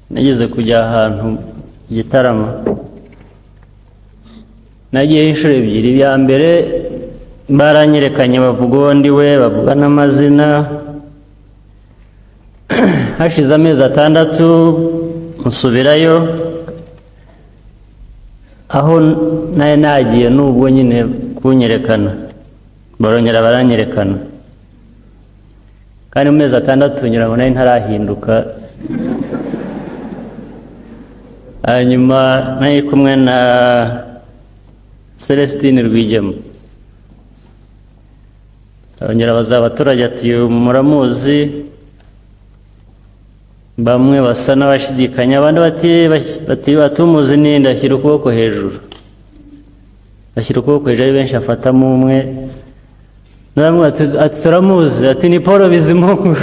nageze kujya ahantu igitaramo nagiye inshuro ebyiri ibya mbere baranyerekanye bavuga uwo ndi we bavuga n'amazina hashize amezi 6 nsubirayo aho naye nagiye n'ubwo nyine kunyerekana barongera baranyerekana kandi mu mezi 6 ngira ngo naye ntarahinduka hanyuma naye kumwe na Celestine Rwigema barongera bazaba abaturage ati muramuzi bamwe basa n'abashidikanya abandi bati batumuzi ninde ashyira ukuboko hejuru ashyira ukuboko hejuru ari benshi afatamo umwe namwe ati turamuzi ati ni Paul Bizimungu